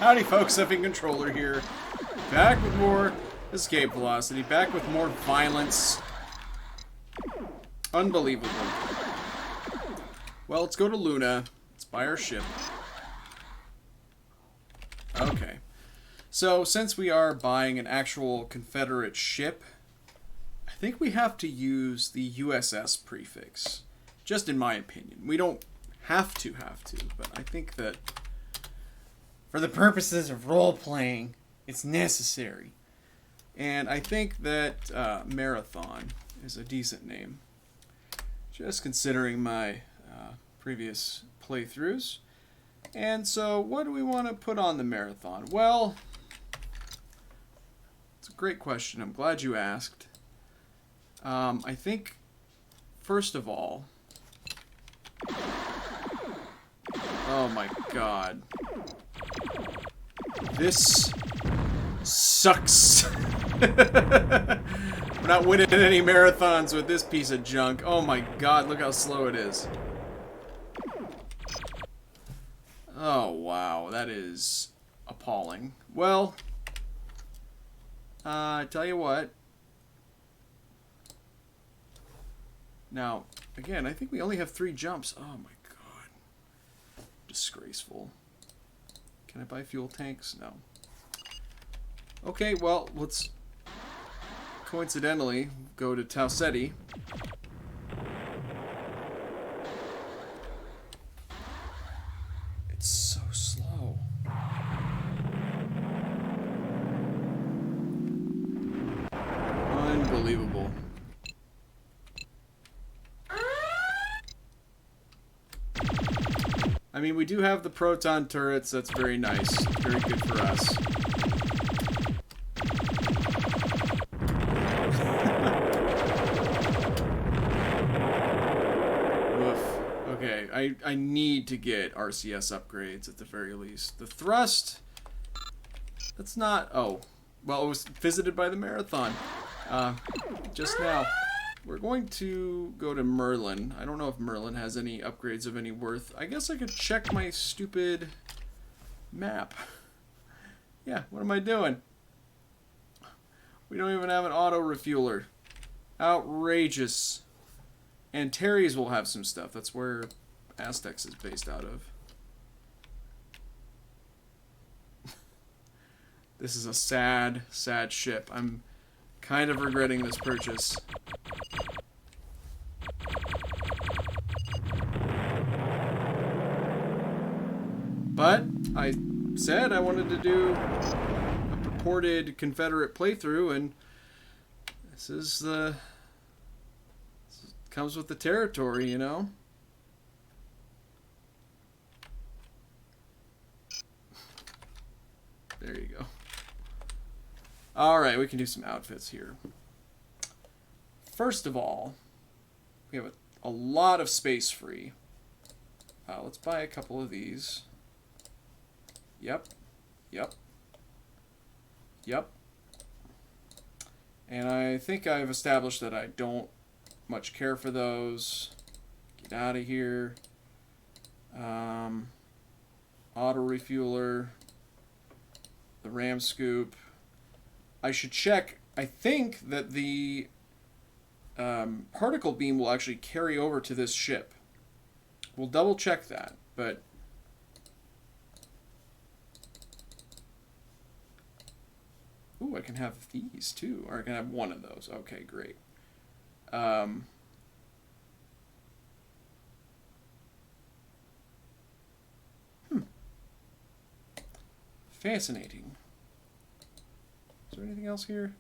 Howdy folks, Effing Controller here. Back with more escape velocity, back with more violence. Unbelievable. Well, let's go to Luna. Let's buy our ship. Okay. So, since we are buying an actual Confederate ship, I think we have to use the USS prefix. Just in my opinion. We don't have to, but I think that for the purposes of role-playing, it's necessary. And I think that Marathon is a decent name. Just considering my previous playthroughs. And so, what do we want to put on the Marathon? Well, it's a great question. I'm glad you asked. I think, first of all... Oh my god. This sucks. We're not winning any marathons with this piece of junk. Oh my god, look how slow it is. Oh wow, that is appalling. Well, I tell you what. Now, again, I think we only have 3 jumps. Oh my god. Disgraceful. Can I buy fuel tanks? No. Okay, well, let's coincidentally go to Tau Ceti. It's so slow. Unbelievable. I mean, we do have the proton turrets. That's very nice. Very good for us. Oof. Okay, I need to get RCS upgrades at the very least. The thrust, that's not... Oh, well, it was visited by the Marathon just now. We're going to go to Merlin. I don't know if Merlin has any upgrades of any worth. I guess I could check my stupid map. Yeah, what am I doing? We don't even have an auto refueler. Outrageous. And Terry's will have some stuff. That's where Aztecs is based out of. This is a sad, sad ship. I'm kind of regretting this purchase. But I said I wanted to do a purported Confederate playthrough, and this comes with the territory, you know? There you go. Alright, we can do some outfits here. First of all, we have a lot of space free. Let's buy a couple of these. Yep. Yep. Yep. And I think I've established that I don't much care for those. Get out of here. Auto refueler. The ram scoop. I should check. I think that the particle beam will actually carry over to this ship. We'll double check that, but ooh, I can have these too, or I can have one of those. Okay, great. Fascinating. Is there anything else here?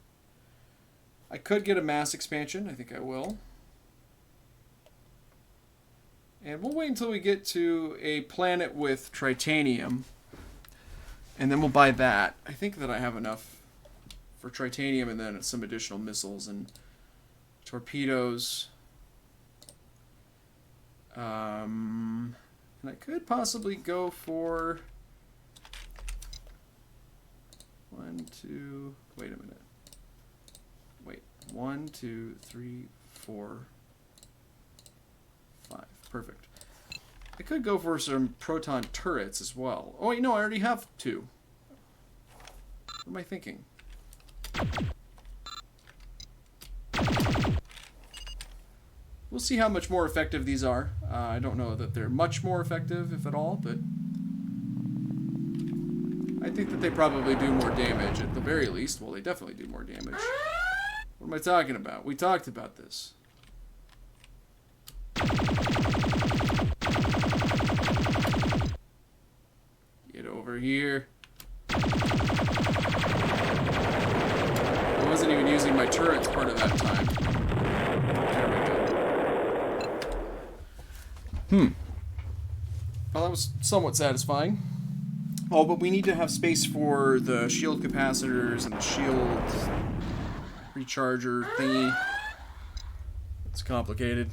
I could get a mass expansion. I think I will. And we'll wait until we get to a planet with tritanium. And then we'll buy that. I think that I have enough for tritanium and then some additional missiles and torpedoes. And I could possibly go for... 1, 2... Wait a minute. Wait. 1, 2, 3, 4, 5. Perfect. I could go for some proton turrets as well. Oh wait, no, I already have 2. What am I thinking? We'll see how much more effective these are. I don't know that they're much more effective, if at all, but I think that they probably do more damage at the very least. Well, they definitely do more damage. What am I talking about? We talked about this. Get over here. I wasn't even using my turrets part of that time. There we go. Well, that was somewhat satisfying. Oh, but we need to have space for the shield capacitors and the shield recharger thingy. It's complicated.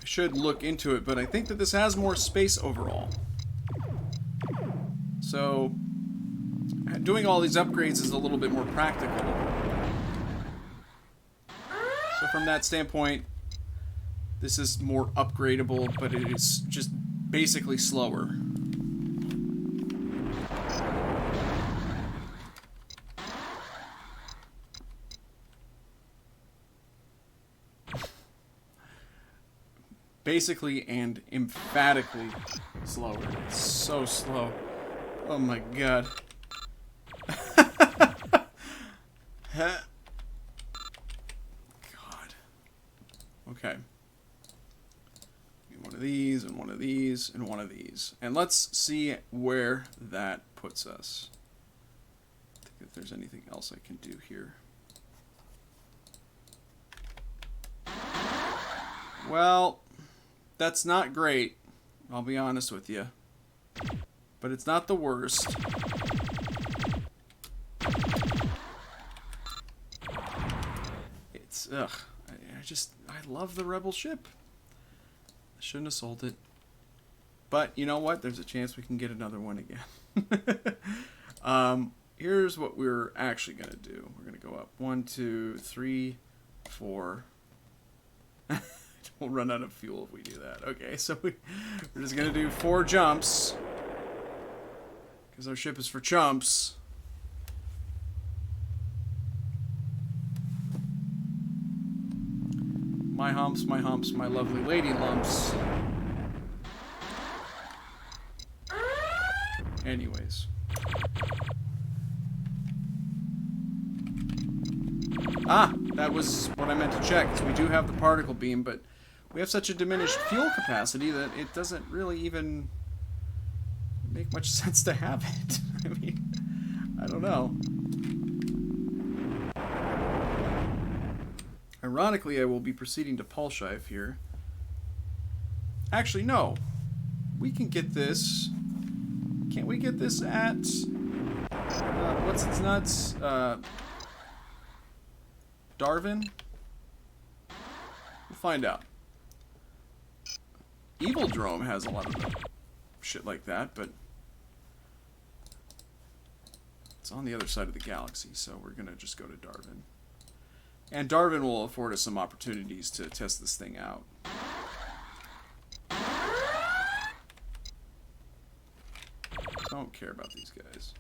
I should look into it, but I think that this has more space overall. So, doing all these upgrades is a little bit more practical. So from that standpoint, this is more upgradable, but it is just basically slower. Basically and emphatically slower. It's so slow. Oh my god. Okay. One of these, and one of these, and one of these. And let's see where that puts us. I think if there's anything else I can do here. Well, that's not great. I'll be honest with you. But it's not the worst. It's, ugh. I love the Rebel ship. I shouldn't have sold it. But, you know what? There's a chance we can get another one again. Here's what we're actually going to do. We're going to go up 1, 2, 3, 4. We'll run out of fuel if we do that. Okay, so we're just going to do 4 jumps. Because our ship is for chumps. My humps, my lovely lady lumps. Anyways. Ah, that was what I meant to check. We do have the particle beam, but we have such a diminished fuel capacity that it doesn't really even make much sense to have it. I mean, I don't know. Ironically, I will be proceeding to Pulshive here. Actually, no. We can get this. Can't we get this at... what's its nuts? Darwin? We'll find out. Evil Drome has a lot of shit like that, but... it's on the other side of the galaxy, so we're gonna just go to Darwin. And Darwin will afford us some opportunities to test this thing out. Don't care about these guys.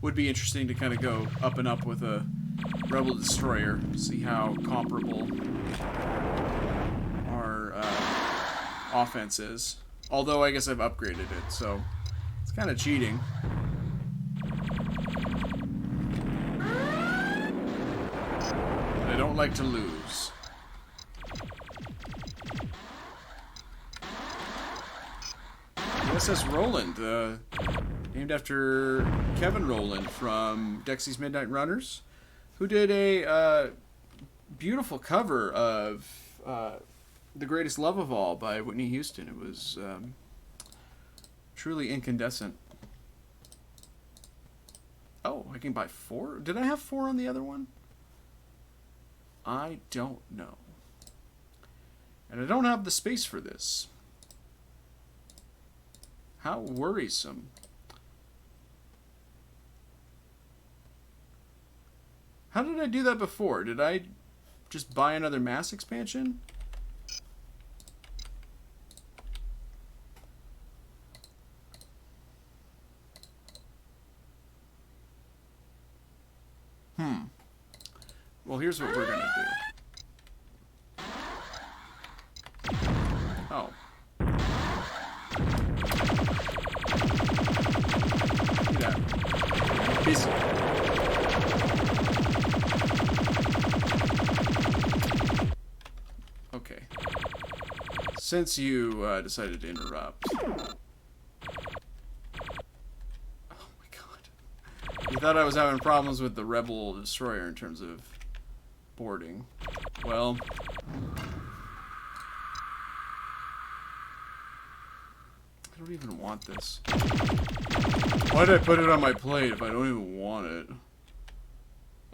Would be interesting to kind of go up and up with a Rebel Destroyer, see how comparable our offense is. Although I guess I've upgraded it, so it's kind of cheating. But I don't like to lose. USS Roland, named after Kevin Rowland from Dexy's Midnight Runners, who did a beautiful cover of The Greatest Love of All by Whitney Houston. It was truly incandescent. Oh, I can buy 4? Did I have 4 on the other one? I don't know. And I don't have the space for this. How worrisome. How did I do that before? Did I just buy another mass expansion? Well, here's what we're gonna do. Oh. Get out. Busy. Okay. Since you decided to interrupt. Oh my god. You thought I was having problems with the Rebel Destroyer in terms of boarding. Well, I don't even want this. Why did I put it on my plate if I don't even want it?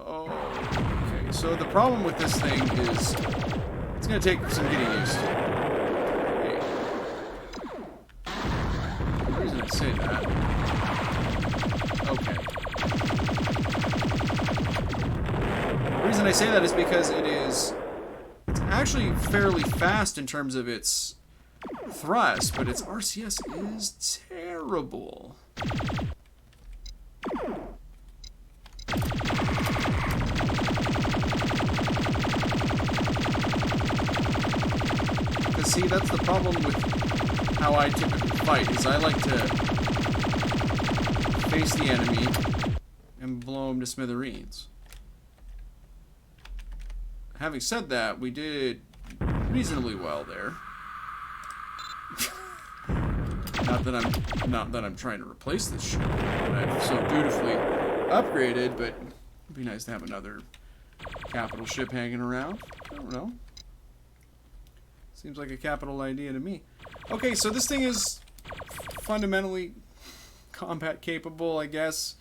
Oh, okay. So the problem with this thing is it's gonna take some getting used to. Hey. The reason I say that. Okay. The reason I say that is because it's actually fairly fast in terms of its thrust, but its RCS is terrible. Because see, that's the problem with how I typically fight, is I like to face the enemy and blow him to smithereens. Having said that, we did reasonably well there. Not that I'm trying to replace this ship that I've so beautifully upgraded, but it'd be nice to have another capital ship hanging around. I don't know. Seems like a capital idea to me. Okay, so this thing is fundamentally combat capable, I guess.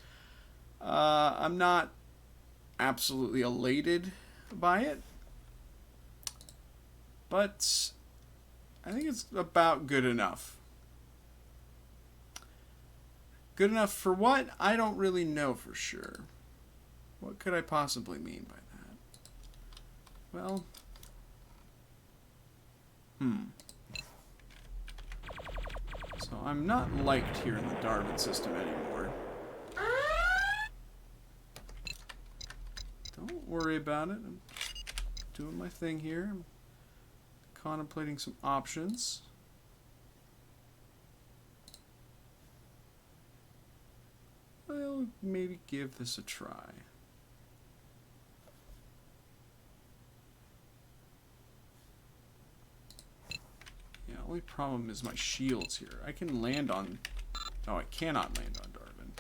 I'm not absolutely elated by it, but I think it's about good enough. Good enough for what? I don't really know for sure. What could I possibly mean by that? Well, So I'm not liked here in the Darwin system anymore. Don't worry about it. I'm doing my thing here. I'm contemplating some options. Well, maybe give this a try. Yeah, only problem is my shields here. I can land on... Oh, I cannot land on Darwin.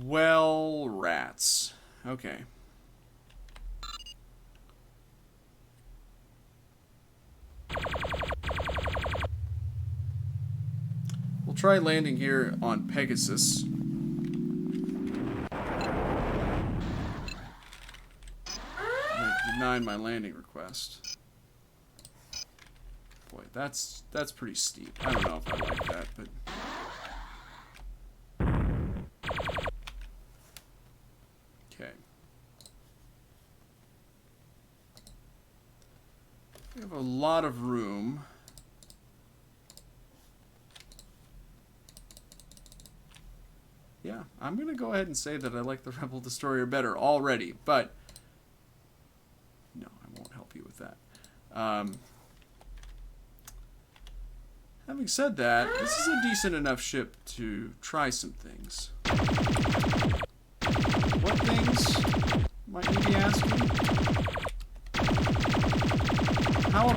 Well, rats. Okay. We'll try landing here on Pegasus. Denied my landing request. Boy, that's pretty steep. I don't know if I like that, but... Okay. We have a lot of room. Yeah, I'm going to go ahead and say that I like the Rebel Destroyer better already, but... No, I won't help you with that. Having said that, this is a decent enough ship to try some things. What things might you be asking? How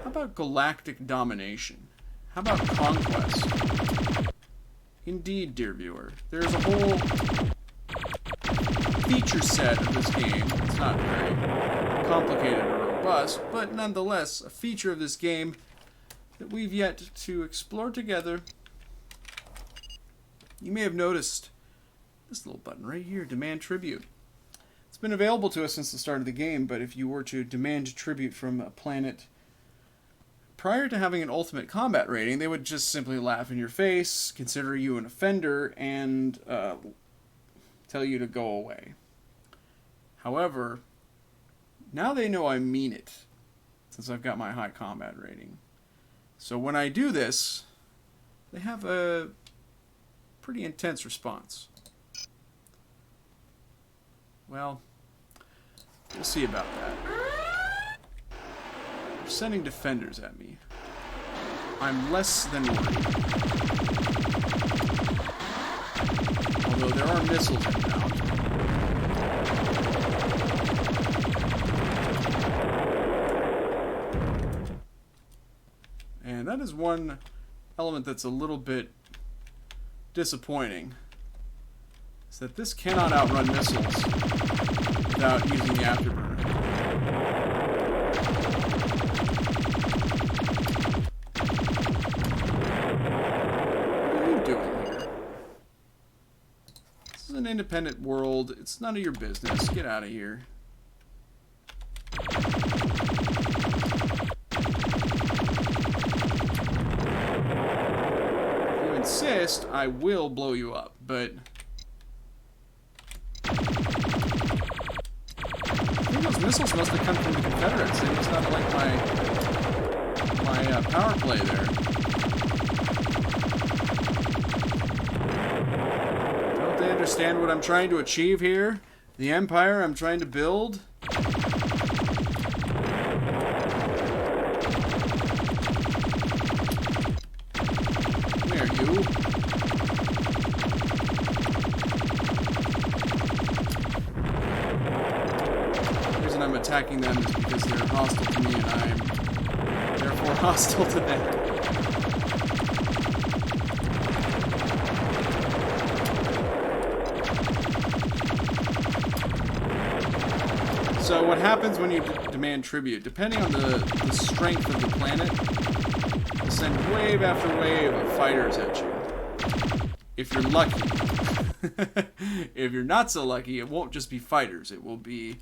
about galactic domination? How about conquest? Indeed, dear viewer, there's a whole feature set of this game. It's not very complicated or robust, but nonetheless, a feature of this game that we've yet to explore together. You may have noticed this little button right here, Demand Tribute. It's been available to us since the start of the game, but if you were to demand tribute from a planet prior to having an ultimate combat rating, they would just simply laugh in your face, consider you an offender, and tell you to go away. However, now they know I mean it, since I've got my high combat rating. So when I do this, they have a pretty intense response. Well, we'll see about that. They're sending defenders at me. I'm less than worried. Although there are missiles inbound. And that is one element that's a little bit disappointing. Is that this cannot outrun missiles without using the afterburner. What are you doing here? This is an independent world. It's none of your business. Get out of here. If you insist, I will blow you up, but those missiles must have come from the Confederates. They must not like my power play there. Don't they understand what I'm trying to achieve here? The empire I'm trying to build? Where are you? I'm attacking them is because they're hostile to me and I'm therefore hostile to them. So what happens when you demand tribute? Depending on the strength of the planet, will send wave after wave of fighters at you. If you're lucky. If you're not so lucky, it won't just be fighters. It will be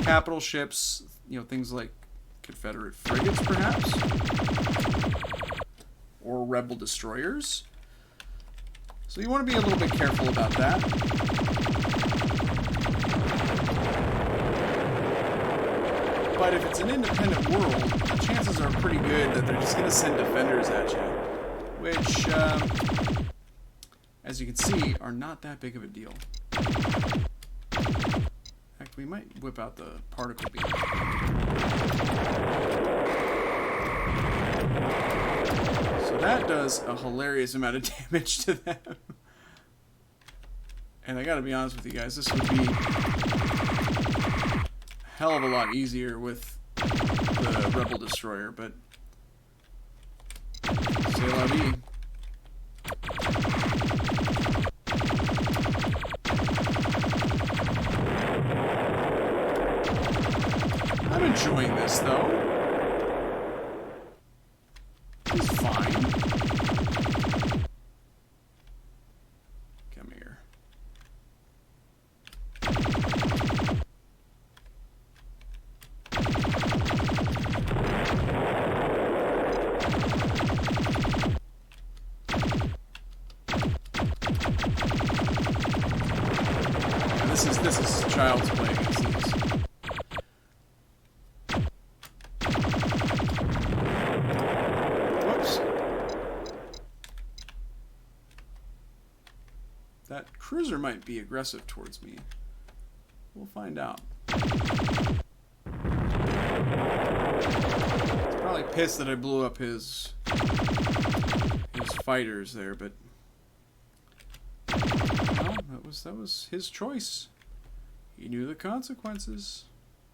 capital ships, things like Confederate frigates, perhaps, or rebel destroyers. So you want to be a little bit careful about that. But if it's an independent world, the chances are pretty good that they're just going to send defenders at you, which, as you can see, are not that big of a deal. We might whip out the particle beam. So that does a hilarious amount of damage to them. And I gotta be honest with you guys, this would be a hell of a lot easier with the Rebel Destroyer, but c'est la vie. I'm enjoying this, though. He's fine. Come here. Yeah, this is child's play against these. That cruiser might be aggressive towards me. We'll find out. He's probably pissed that I blew up his fighters there, but well, that was his choice. He knew the consequences.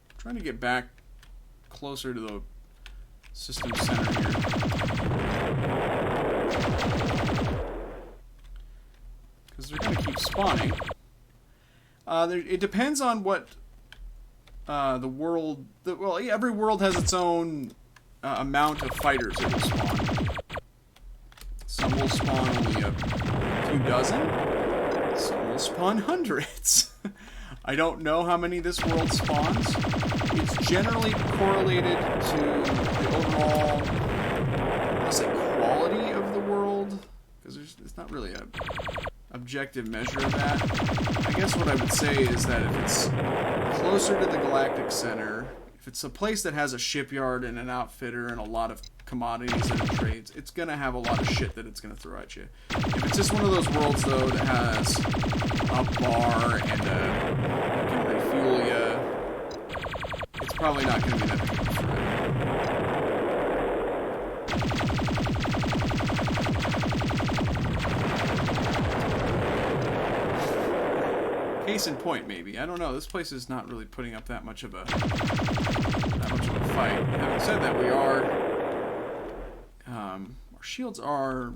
I'm trying to get back closer to the system center here. Because they're going to keep spawning. It depends on what the world... well, every world has its own amount of fighters it will spawn. Some will spawn only a few dozen. Some will spawn hundreds. I don't know how many this world spawns. It's generally correlated to the overall want to say quality of the world, because it's not really a objective measure of that. I guess what I would say is that if it's closer to the galactic center, if it's a place that has a shipyard and an outfitter and a lot of commodities and trades, it's going to have a lot of shit that it's going to throw at you. If it's just one of those worlds, though, that has a bar and can refuel you, it's probably not going to be that big of a threat. Case in point, maybe. I don't know. This place is not really putting up that much of a fight. Having said that, we are. Our shields are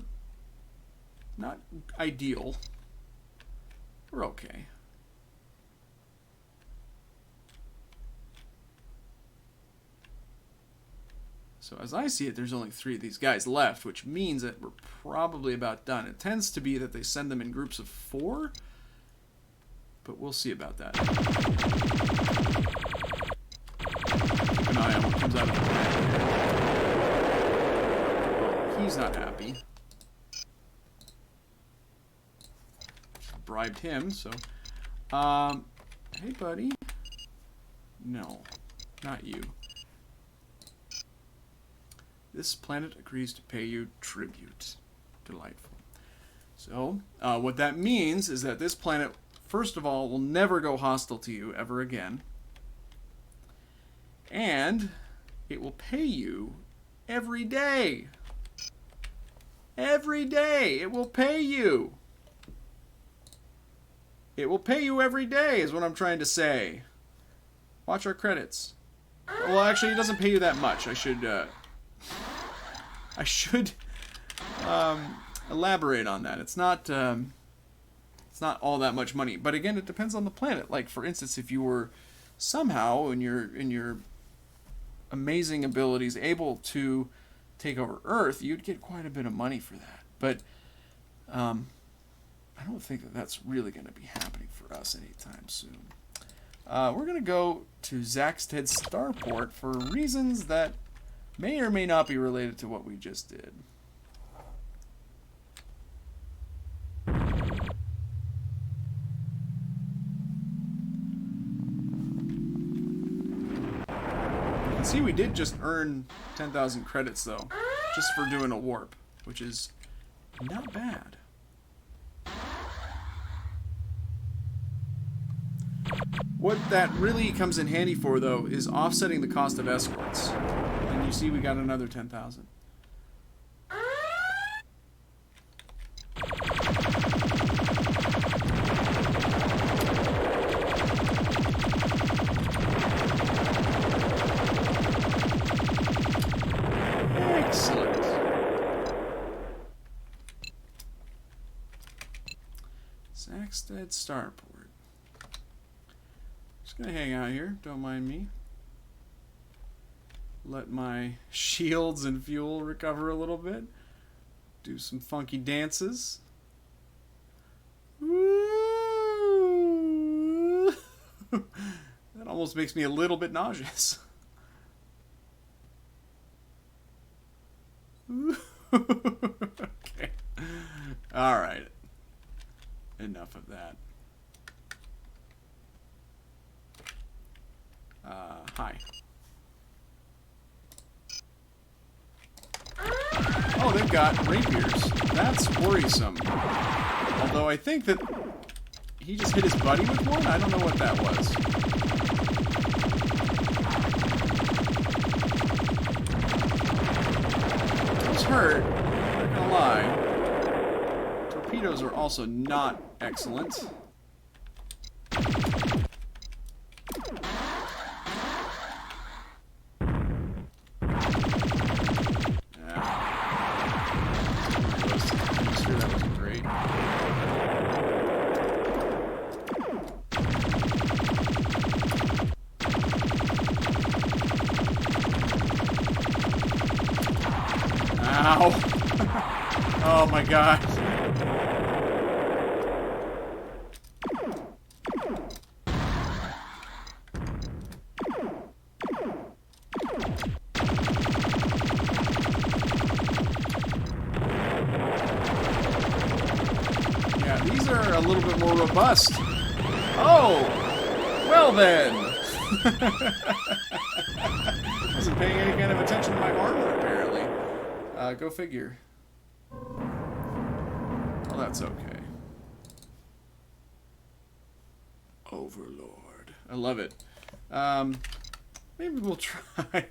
not ideal. We're okay. So as I see it, there's only 3 of these guys left, which means that we're probably about done. It tends to be that they send them in groups of 4. But we'll see about that. Keep an eye on what comes out of the planet here. Oh, he's not happy. Bribed him, so... hey, buddy. No, not you. This planet agrees to pay you tribute. Delightful. So, what that means is that this planet... First of all, will never go hostile to you ever again. And it will pay you every day. Every day it will pay you. It will pay you every day is what I'm trying to say. Watch our credits. Well, actually, it doesn't pay you that much. I should elaborate on that. It's not all that much money, but again, it depends on the planet. Like, for instance, if you were somehow in your amazing abilities able to take over Earth, you'd get quite a bit of money for that. But I don't think that that's really going to be happening for us anytime soon. We're going to go to Zaxted Starport for reasons that may or may not be related to what we just did. See, we did just earn 10,000 credits, though, just for doing a warp, which is not bad. What that really comes in handy for, though, is offsetting the cost of escorts. And you see we got another 10,000. Zaxted Starport. Just gonna hang out here, don't mind me. Let my shields and fuel recover a little bit. Do some funky dances. Woo! That almost makes me a little bit nauseous. Okay. Alright. Enough of that. Hi. Oh, they've got rapiers. That's worrisome. Although I think that he just hit his buddy with one? I don't know what that was. He was hurt. Not gonna lie. Torpedoes are also not excellent. Oh my god. bust. Oh! Well then! Wasn't paying any kind of attention to my armor, apparently. Go figure. Well, that's okay. Overlord. I love it. Maybe we'll try.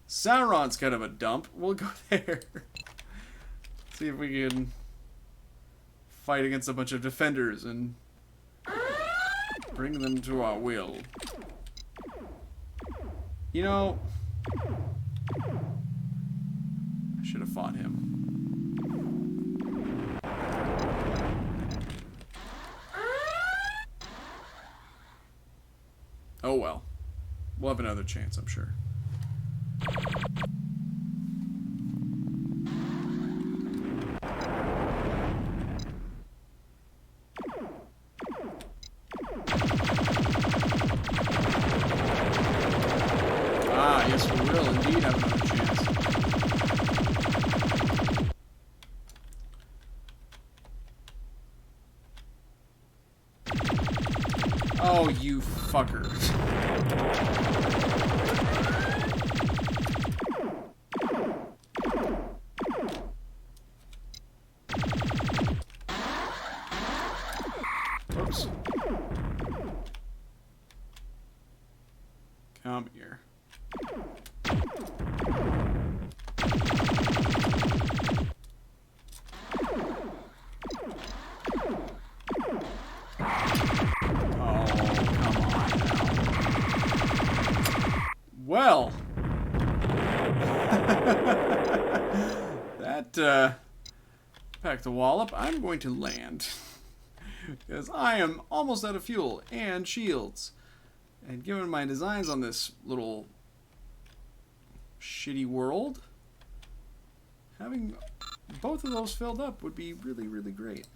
Sauron's kind of a dump. We'll go there. See if we can fight against a bunch of defenders and bring them to our will. You know, I should have fought him. Oh well. We'll have another chance, I'm sure. Ah, yes we will indeed have another chance. Oh, you fucker. Oops. Come here. Well, that packed the wallop. I'm going to land because I am almost out of fuel and shields. And given my designs on this little shitty world, having both of those filled up would be really, really great.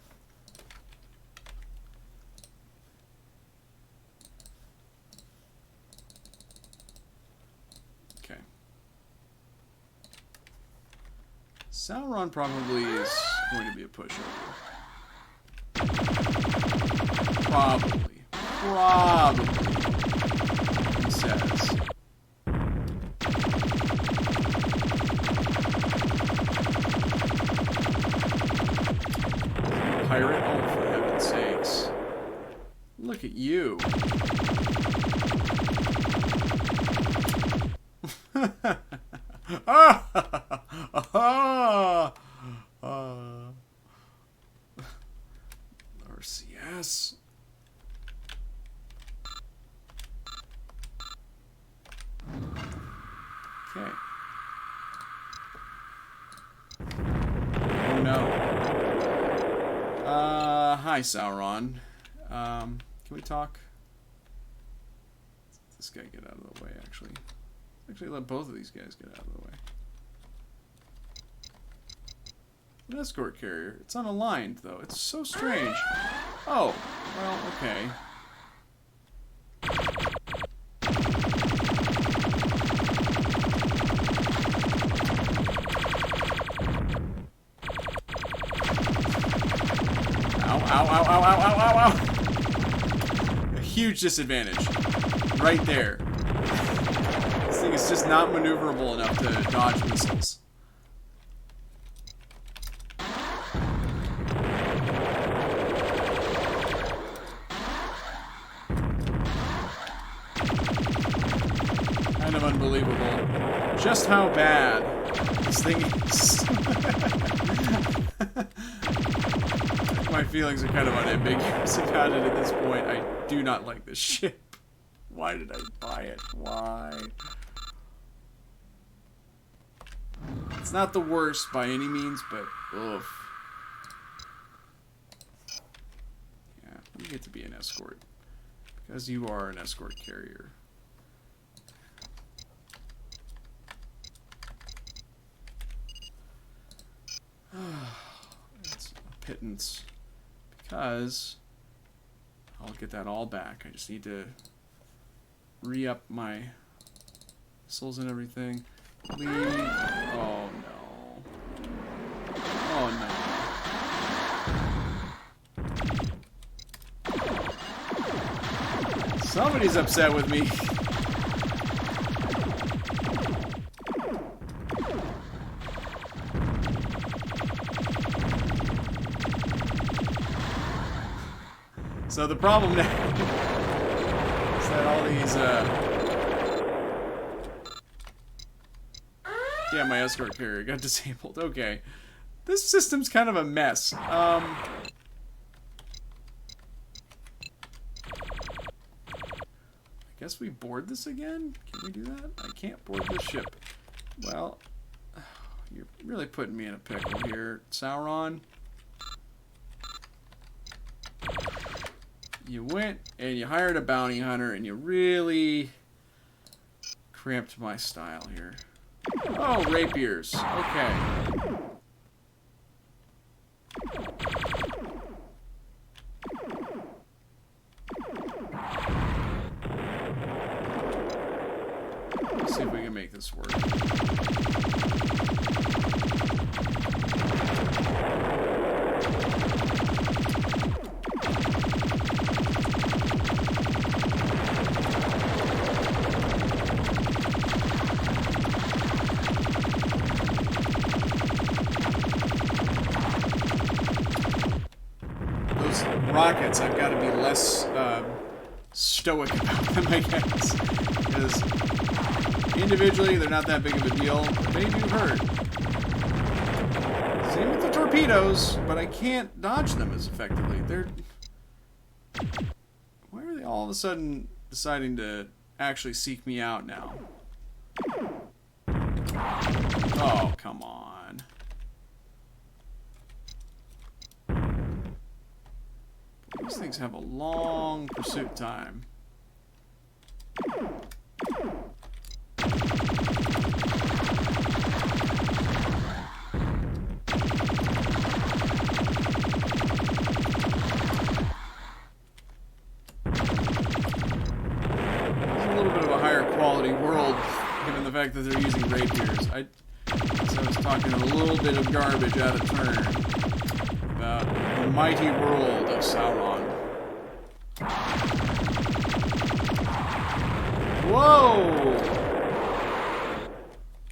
Sauron probably is going to be a pushover. Probably. He says. Pirate? Oh, for heaven's sakes. Look at you. RCS. Okay. Oh no. Hi Sauron. Can we talk? Let this guy get out of the way, actually. Actually, let both of these guys get out of the way. An escort carrier. It's unaligned, though. It's so strange. Oh, well, okay. Ow, ow, ow, ow, ow, ow, ow, ow! A huge disadvantage. Right there. This thing is just not maneuverable enough to dodge missiles. Kind of unbelievable. Just how bad this thing is. My feelings are kind of unambiguous about it at this point. I do not like this ship. Why did I buy it? Why? It's not the worst by any means, but oof. Yeah, you get to be an escort. Because you are an escort carrier. It's a pittance. Because I'll get that all back. I just need to re-up my missiles and everything. Please. Oh no. Oh no. Somebody's upset with me. So the problem now is that all these, yeah, my escort carrier got disabled. Okay. This system's kind of a mess. I guess we board this again? Can we do that? I can't board this ship. Well, you're really putting me in a pickle here, Sauron. You went and you hired a bounty hunter and you really cramped my style here. Oh, rapiers. Okay. Let's see if we can make this work. Rockets, I've got to be less stoic about them, I guess. Because individually, they're not that big of a deal, but they do hurt. Same with the torpedoes, but I can't dodge them as effectively. They're... Why are they all of a sudden deciding to actually seek me out now? Oh, come on. These things have a long pursuit time. Given the fact that they're using rapiers. I was talking a little bit of garbage out of turn about the mighty world of Sauron. Whoa!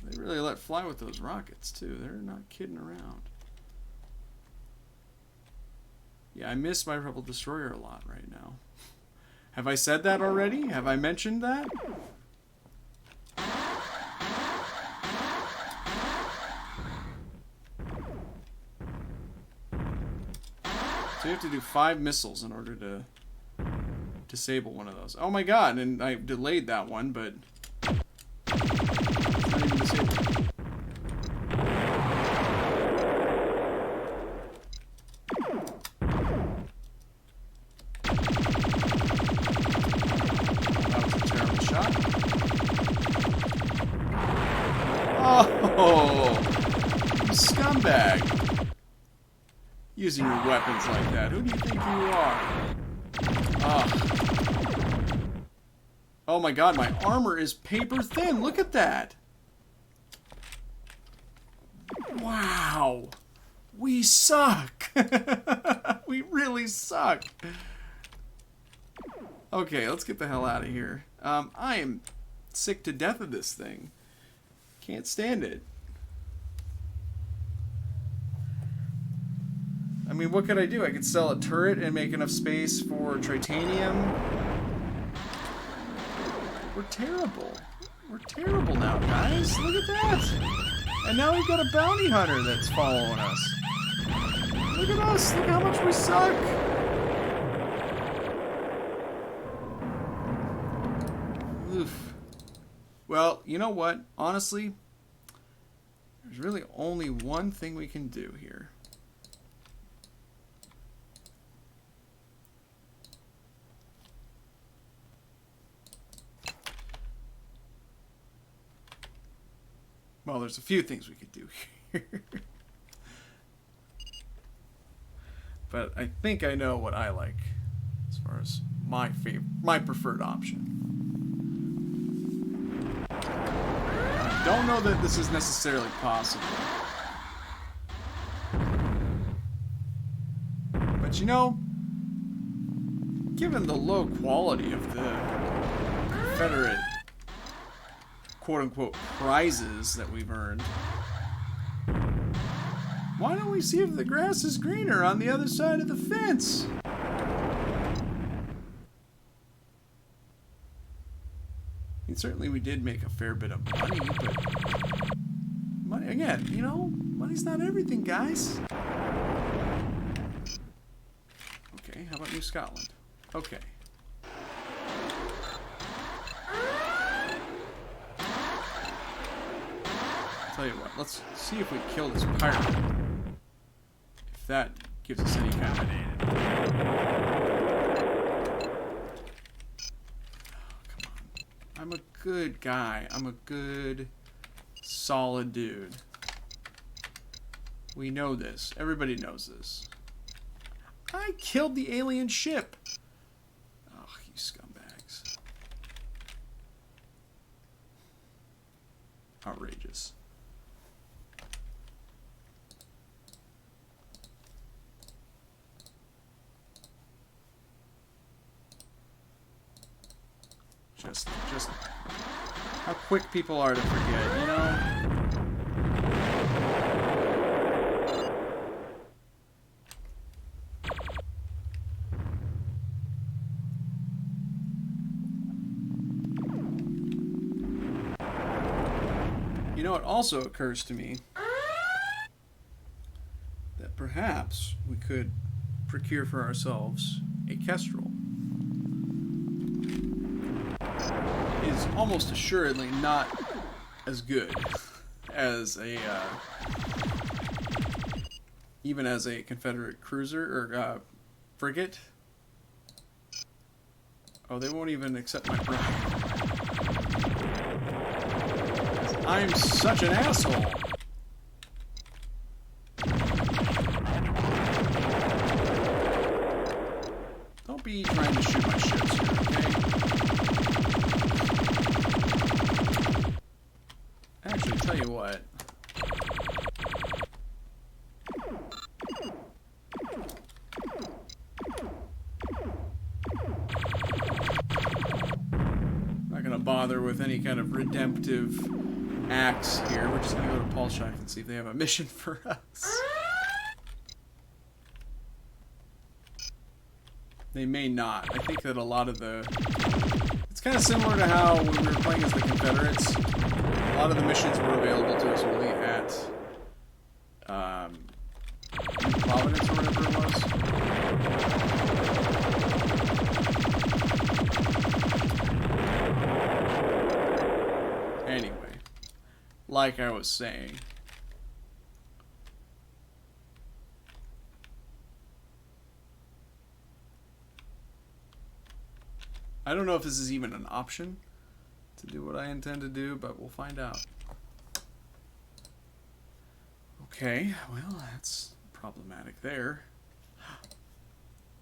They really let fly with those rockets, too. They're not kidding around. Yeah, I miss my Rebel Destroyer a lot right now. Have I said that already? Have I mentioned that? So you have to do 5 missiles in order to disable one of those. Oh my god, and I delayed that one, but it's not even disabled. That was a terrible shot. Oh, you scumbag. Using your weapons like that. Who do you think you are? Oh my god, my armor is paper thin. Look at that. Wow. We suck. We really suck. Okay, let's get the hell out of here. I am sick to death of this thing. Can't stand it. I mean, what could I do? I could sell a turret and make enough space for titanium. We're terrible. We're terrible now, guys. Look at that. And now we've got a bounty hunter that's following us. Look at us. Look how much we suck. Oof. Well, you know what? Honestly, there's really only one thing we can do here. Well, there's a few things we could do here. But I think I know what I like as far as my preferred option. I don't know that this is necessarily possible. But you know, given the low quality of the Confederate quote-unquote prizes that we've earned. Why don't we see if the grass is greener on the other side of the fence? I mean, certainly we did make a fair bit of money, but money, again, you know, money's not everything, guys. Okay, how about New Scotland? Okay. Tell you what, let's see if we kill this pirate. If that gives us any kind of an aid. Oh, come on. I'm a good guy. I'm a good, solid dude. We know this. Everybody knows this. I killed the alien ship. Oh, you scumbags. Outrageous. Just how quick people are to forget, you know? You know, it also occurs to me that perhaps we could procure for ourselves a Kestrel. Is almost assuredly not as good as a even as a Confederate cruiser or frigate. Oh, they won't even accept my bribe. I'm such an asshole. Don't be trying to shoot my ships here, okay? Actually, tell you what. Not gonna bother with any kind of redemptive acts here. We're just gonna go to Paul Scheif and see if they have a mission for us. They may not. I think that a lot of the... It's kind of similar to how when we were playing as the Confederates, a lot of the missions were available to us only at New Providence or whatever it was. Anyway, like I was saying, I don't know if this is even an option to do what I intend to do, but we'll find out. Okay, well, that's problematic there.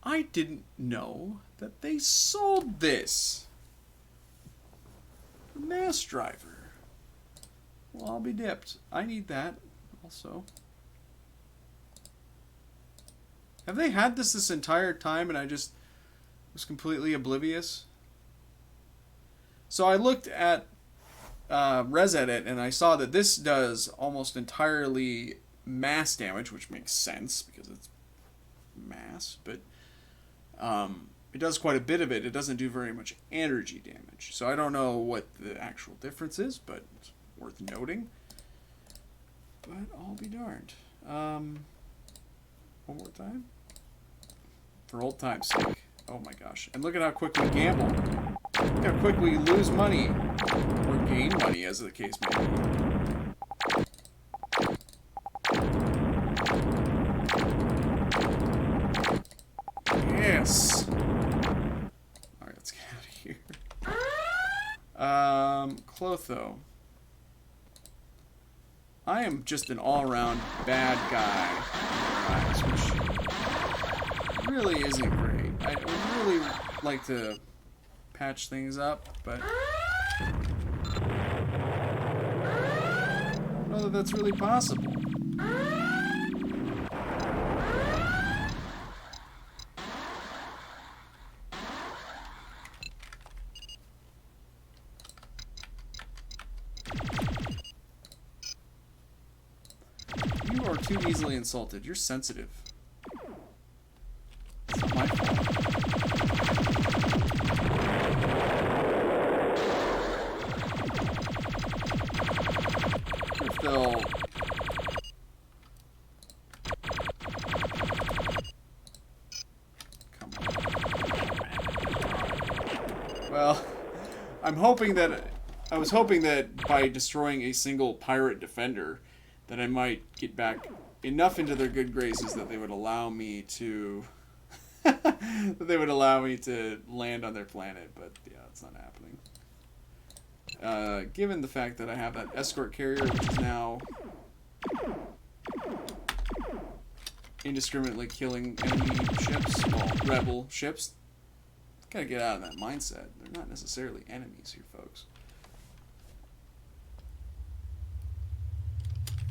I didn't know that they sold this. The mass driver. Well, I'll be dipped. I need that also. Have they had this entire time and I just was completely oblivious? So I looked at ResEdit and I saw that this does almost entirely mass damage, which makes sense because it's mass, but it does quite a bit of it. It doesn't do very much energy damage. So I don't know what the actual difference is, but it's worth noting. But I'll be darned. One more time? For old time's sake. Oh my gosh. And look at how quick we gamble. Look how quick we lose money. Or gain money, as the case may be. Yes! Alright, let's get out of here. Clotho. I am just an all-around bad guy in their eyes, which really isn't great. I would really like to patch things up, but I don't know that that's really possible. You are too easily insulted. You're sensitive. It's not my fault. If they'll... Come on. Well, I'm hoping that... I was hoping that by destroying a single pirate defender, that I might get back enough into their good graces that they would allow me to... that they would allow me to land on their planet, but yeah, it's not happening. Given the fact that I have that escort carrier, which is now indiscriminately killing enemy ships, well, rebel ships, gotta get out of that mindset. They're not necessarily enemies here, folks.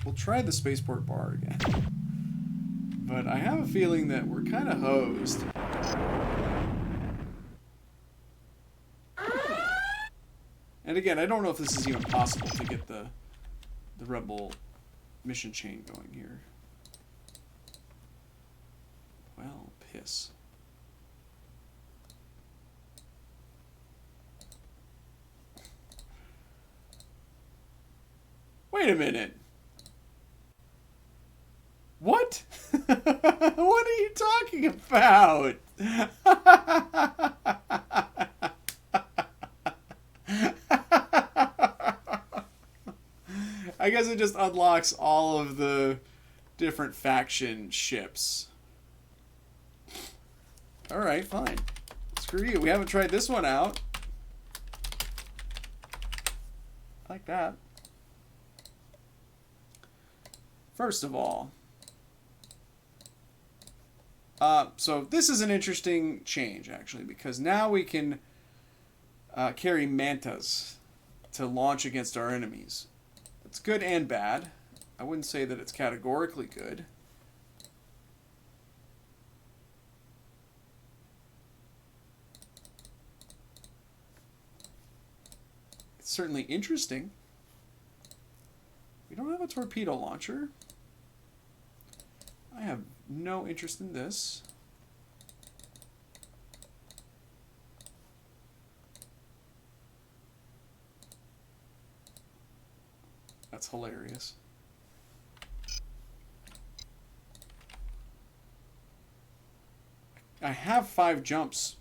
We'll try the spaceport bar again. But I have a feeling that we're kind of hosed. And again, I don't know if this is even possible to get the rebel mission chain going here. Well, piss. Wait a minute. What? What are you talking about? I guess it just unlocks all of the different faction ships. Alright, fine. Screw you. We haven't tried this one out. I like that. First of all, so this is an interesting change, actually, because now we can carry mantas to launch against our enemies. It's good and bad. I wouldn't say that it's categorically good. It's certainly interesting. We don't have a torpedo launcher. I have no interest in this. That's hilarious. I have 5 jumps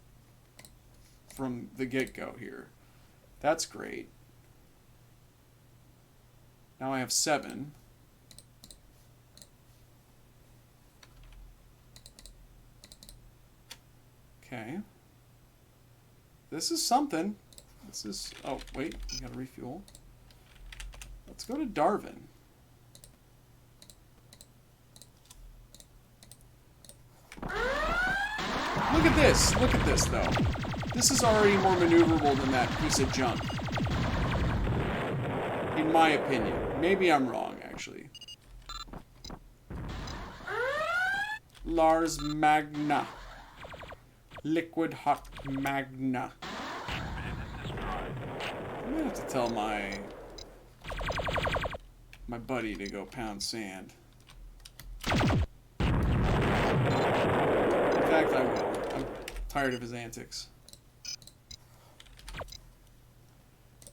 from the get-go here. That's great. Now I have 7. Okay. This is something. This is... Oh, wait. We gotta refuel. Let's go to Darwin. Look at this. Look at this, though. This is already more maneuverable than that piece of junk. In my opinion. Maybe I'm wrong, actually. Lars Magna. Liquid hot magna. I'm gonna have to tell my buddy to go pound sand. In fact, I will. I'm tired of his antics.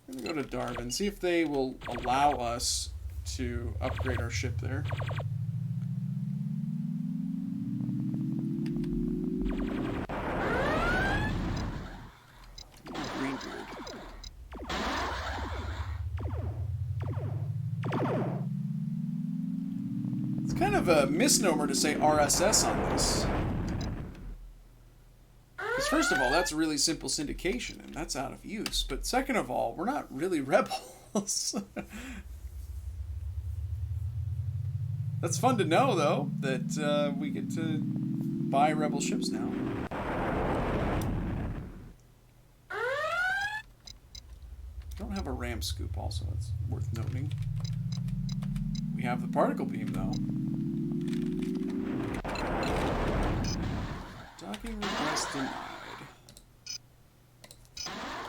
I'm gonna go to Darwin, see if they will allow us to upgrade our ship there. Kind of a misnomer to say RSS on this. Because first of all, that's a really simple syndication, and that's out of use. But second of all, we're not really rebels. That's fun to know, though, that we get to buy rebel ships now. Don't have a ram scoop also, that's worth noting. We have the particle beam, though. Docking request denied.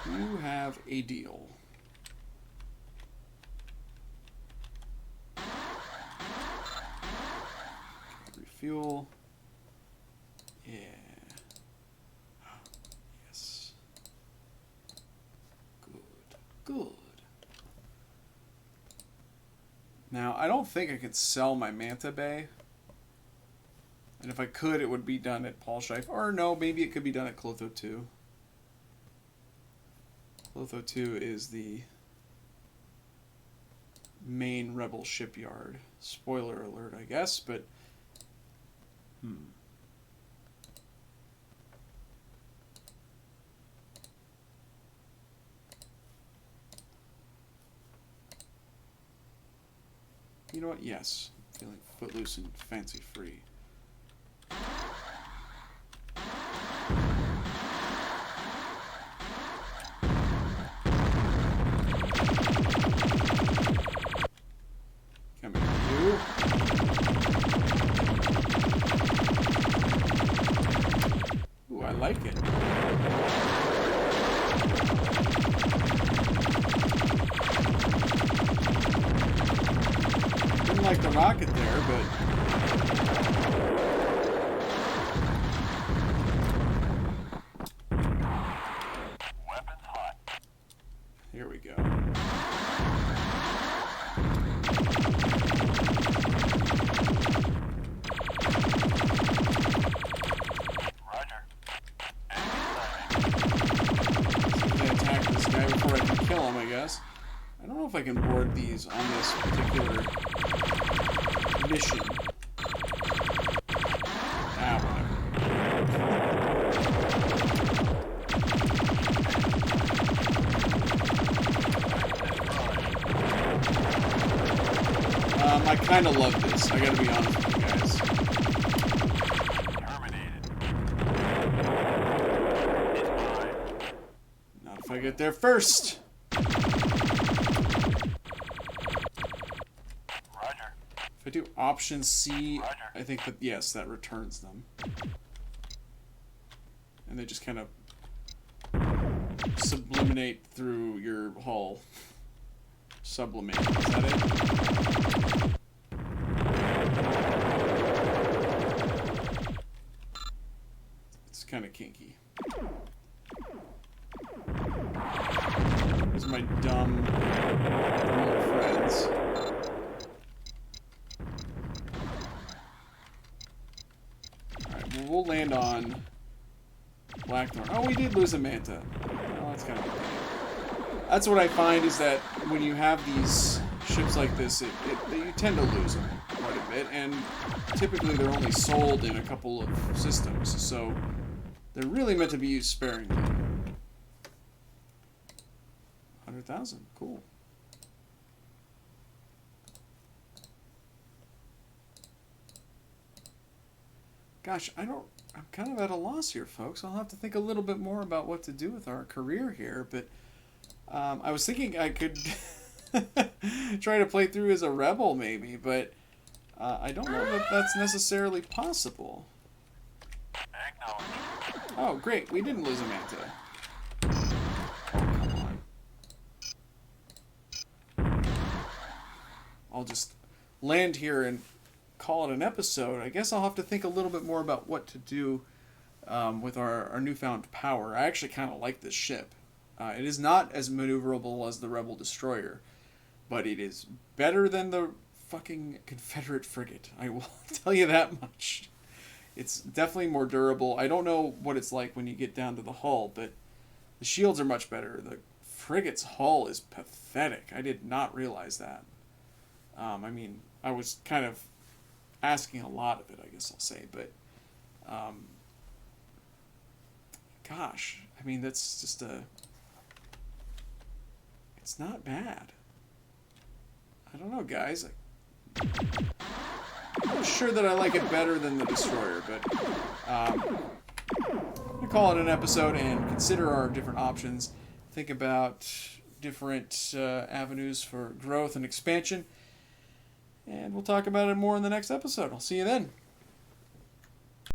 You have a deal. fuel. Yeah. Yes. Good. Now, I don't think I could sell my Manta Bay. And if I could, it would be done at Paul Scheif. Or no, maybe it could be done at Clotho 2. Clotho 2 is the main Rebel shipyard. Spoiler alert, I guess, but... You know what? Yes. I'm feeling footloose and fancy free. Come here, you. Ooh, I like it. Didn't like the rocket there, but... Weapons hot. Here we go. Roger. I attack this guy before I can kill him, I guess. I don't know if I can board these on this particular mission. I kind of love this. I gotta be honest with you guys. Terminated. It's mine. Not if I get there first. Roger. If I do Option C, Roger. I think that, yes, that returns them. And they just kind of subliminate through your hull. Sublimate, is that it? It's kind of kinky. These are my dumb little friends. Alright, well, we'll land on Blackthorn. Oh, we did lose a Manta. Oh, that's kind of okay. That's what I find is that when you have these ships like this, you tend to lose them quite a bit, and typically they're only sold in a couple of systems, so they're really meant to be used sparingly. 100,000, cool. Gosh, I'm kind of at a loss here, folks. I'll have to think a little bit more about what to do with our career here, but I was thinking I could try to play through as a rebel, maybe, but I don't know that that's necessarily possible. Acknowledged. Oh, great. We didn't lose a Manta. Oh, come on. I'll just land here and call it an episode. I guess I'll have to think a little bit more about what to do with our newfound power. I actually kind of like this ship. It is not as maneuverable as the Rebel Destroyer, but it is better than the fucking Confederate frigate. I will tell you that much. It's definitely more durable. I don't know what it's like when you get down to the hull, but the shields are much better. The frigate's hull is pathetic. I did not realize that. I mean, I was kind of asking a lot of it, I guess I'll say, but gosh, I mean, that's just it's not bad. I don't know, guys. I'm not sure that I like it better than the Destroyer, but I'm going to call it an episode and consider our different options. Think about different avenues for growth and expansion. And we'll talk about it more in the next episode. I'll see you then.